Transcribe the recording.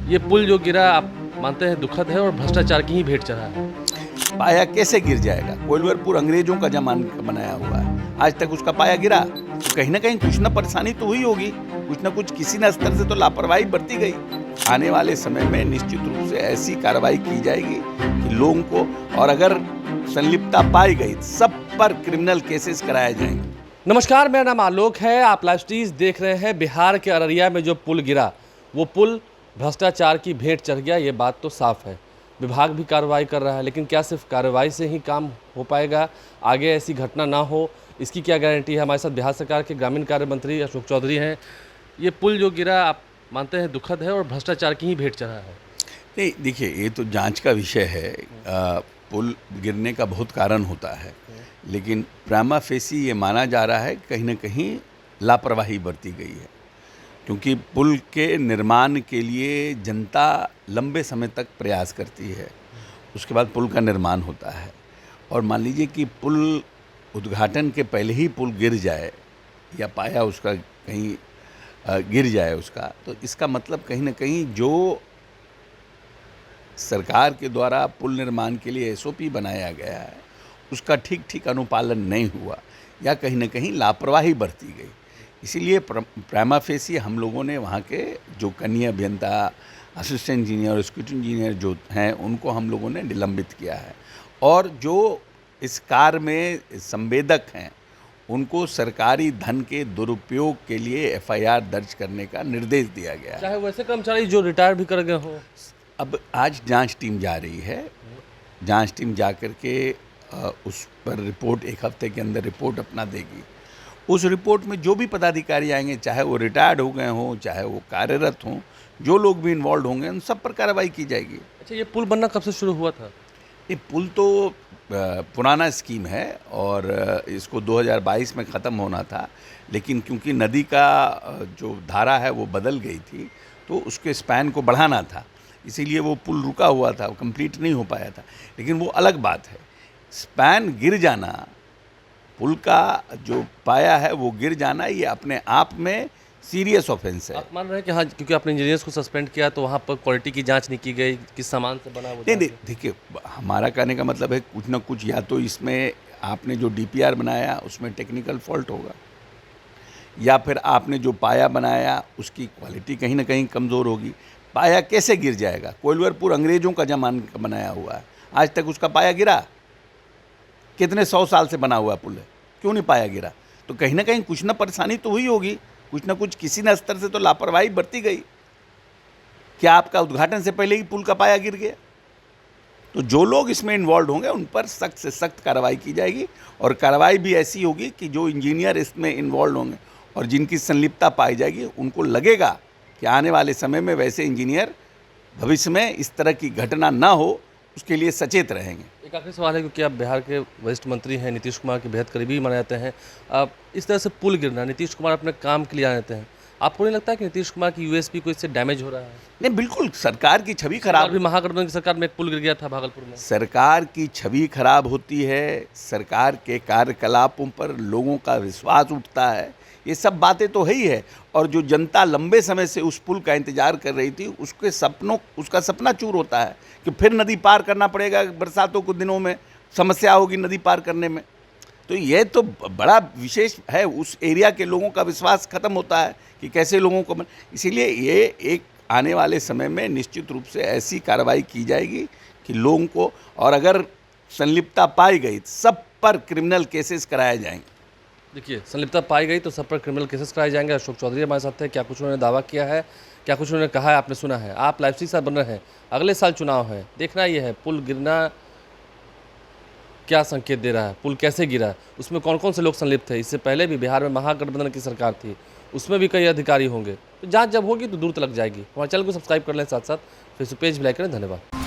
ये पुल जो गिरा आप मानते हैं दुखद है और भ्रष्टाचार की ही भेंट चढ़ा है। पाया कैसे गिर जाएगा? कोइलवरपुर अंग्रेजों का जमाना का बनाया हुआ है, आज तक उसका पाया गिरा तो कहीं ना कहीं कुछ ना परेशानी तो हुई होगी, कुछ ना कुछ किसी न स्तर से तो लापरवाही बरती गई। आने वाले समय में निश्चित रूप से ऐसी कार्रवाई की जाएगी कि लोगों को, और अगर संलिप्तता पाई गई सब पर क्रिमिनल केसेस कराए जाएंगे। नमस्कार, मेरा नाम आलोक है। आप लाइव स्ट्रीज देख रहे हैं। बिहार के अररिया में जो पुल गिरा वो पुल भ्रष्टाचार की भेंट चढ़ गया, ये बात तो साफ है। विभाग भी कार्रवाई कर रहा है, लेकिन क्या सिर्फ कार्रवाई से ही काम हो पाएगा? आगे ऐसी घटना ना हो इसकी क्या गारंटी है? हमारे साथ बिहार सरकार के ग्रामीण कार्य मंत्री अशोक चौधरी हैं। ये पुल जो गिरा आप मानते हैं दुखद है और भ्रष्टाचार की ही भेंट चढ़ा है? नहीं, देखिए, ये तो जांच का विषय है। पुल गिरने का बहुत कारण होता है, लेकिन प्रामा फेसी ये माना जा रहा है कहीं न कहीं लापरवाही बरती गई है, क्योंकि पुल के निर्माण के लिए जनता लंबे समय तक प्रयास करती है, उसके बाद पुल का निर्माण होता है। और मान लीजिए कि पुल उद्घाटन के पहले ही पुल गिर जाए या पाया उसका कहीं गिर जाए उसका, तो इसका मतलब कहीं ना कहीं जो सरकार के द्वारा पुल निर्माण के लिए एसओपी बनाया गया है उसका ठीक अनुपालन नहीं हुआ या कहीं ना कहीं लापरवाही बरती गई। इसीलिए प्रामा फेसी हम लोगों ने वहाँ के जो कनीय अभियंता, असिस्टेंट इंजीनियर, एक्जीक्यूटिव इंजीनियर जो हैं उनको हम लोगों ने निलंबित किया है, और जो इस कार्य में संवेदक हैं उनको सरकारी धन के दुरुपयोग के लिए एफआईआर दर्ज करने का निर्देश दिया गया है। चाहे वैसे कर्मचारी जो रिटायर भी कर गए हो। अब आज जांच टीम जा रही है, जांच टीम जा कर के उस पर रिपोर्ट एक हफ्ते के अंदर रिपोर्ट अपना देगी। उस रिपोर्ट में जो भी पदाधिकारी आएंगे, चाहे वो रिटायर्ड हो गए हों, चाहे वो कार्यरत हों, जो लोग भी इन्वॉल्व होंगे उन सब पर कार्रवाई की जाएगी। अच्छा, ये पुल बनना कब से शुरू हुआ था? ये पुल तो पुराना स्कीम है और इसको 2022 में ख़त्म होना था, लेकिन क्योंकि नदी का जो धारा है वो बदल गई थी तो उसके स्पैन को बढ़ाना था, इसीलिए वो पुल रुका हुआ था, वो कंप्लीट नहीं हो पाया था। लेकिन वो अलग बात है, स्पैन गिर जाना, पुल का जो पाया है वो गिर जाना, ये अपने आप में सीरियस ऑफेंस है। आप मान रहे हैं कि हाँ, क्योंकि आपने इंजीनियर्स को सस्पेंड किया तो वहाँ पर क्वालिटी की जांच नहीं की गई, किस सामान से बना? नहीं, देखिए, हमारा कहने का मतलब है कुछ ना कुछ, या तो इसमें आपने जो डीपीआर बनाया उसमें टेक्निकल फॉल्ट होगा, या फिर आपने जो पाया बनाया उसकी क्वालिटी कहीं ना कहीं कमज़ोर होगी। पाया कैसे गिर जाएगा? कोइलवरपुर अंग्रेजों का जमाना का बनाया हुआ है, आज तक उसका पाया गिरा? कितने 100 साल से बना हुआ पुल है, क्यों नहीं पाया गिरा? तो कहीं ना कहीं कुछ ना परेशानी तो हुई होगी, कुछ ना कुछ किसी न स्तर से तो लापरवाही बरती गई। क्या आपका उद्घाटन से पहले ही पुल का पाया गिर गया? तो जो लोग इसमें इन्वॉल्व होंगे उन पर सख्त से सख्त कार्रवाई की जाएगी, और कार्रवाई भी ऐसी होगी कि जो इंजीनियर इसमें इन्वॉल्व होंगे और जिनकी संलिप्तता पाई जाएगी उनको लगेगा कि आने वाले समय में वैसे इंजीनियर भविष्य में इस तरह की घटना ना हो, उसके लिए सचेत रहेंगे। एक आखिरी सवाल है, क्योंकि आप बिहार के वरिष्ठ मंत्री हैं, नीतीश कुमार के बेहद करीबी माने जाते हैं। आप इस तरह से पुल गिरना, नीतीश कुमार अपने काम के लिए आते हैं, आपको नहीं लगता है कि नीतीश कुमार की यूएसपी को इससे डैमेज हो रहा है? नहीं, बिल्कुल, सरकार की छवि खराब। अभी महागठबंधन की सरकार में एक पुल गिर गया था भागलपुर में। सरकार की छवि खराब होती है, सरकार के कार्यकलापों पर लोगों का विश्वास उठता है, ये सब बातें तो है ही है। और जो जनता लंबे समय से उस पुल का इंतजार कर रही थी, उसका सपना चूर होता है कि फिर नदी पार करना पड़ेगा, बरसातों के दिनों में समस्या होगी नदी पार करने में। तो ये तो बड़ा विशेष है, उस एरिया के लोगों का विश्वास खत्म होता है कि कैसे लोगों को इसीलिए ये एक आने वाले समय में निश्चित रूप से ऐसी कार्रवाई की जाएगी कि लोगों को, और अगर संलिप्तता पाई गई सब पर क्रिमिनल केसेस कराए जाएंगे। देखिए, संलिप्तता पाई गई तो सब पर क्रिमिनल केसेस कराए जाएंगे। अशोक चौधरी हमारे साथ है। क्या कुछ उन्होंने दावा किया है, क्या कुछ उन्होंने कहा है, आपने सुना है। आप लाइव स्ट्रीम के साथ बन रहे हैं। अगले साल चुनाव है, देखना ये है पुल गिरना क्या संकेत दे रहा है, पुल कैसे गिरा, उसमें कौन कौन से लोग संलिप्त थे। इससे पहले भी बिहार में महागठबंधन की सरकार थी, उसमें भी कई अधिकारी होंगे। तो जांच जब होगी तो दूर तक लग जाएगी। हमारे चैनल को सब्सक्राइब कर लें, साथ साथ फेसबुक पेज भी लाइक करें। धन्यवाद।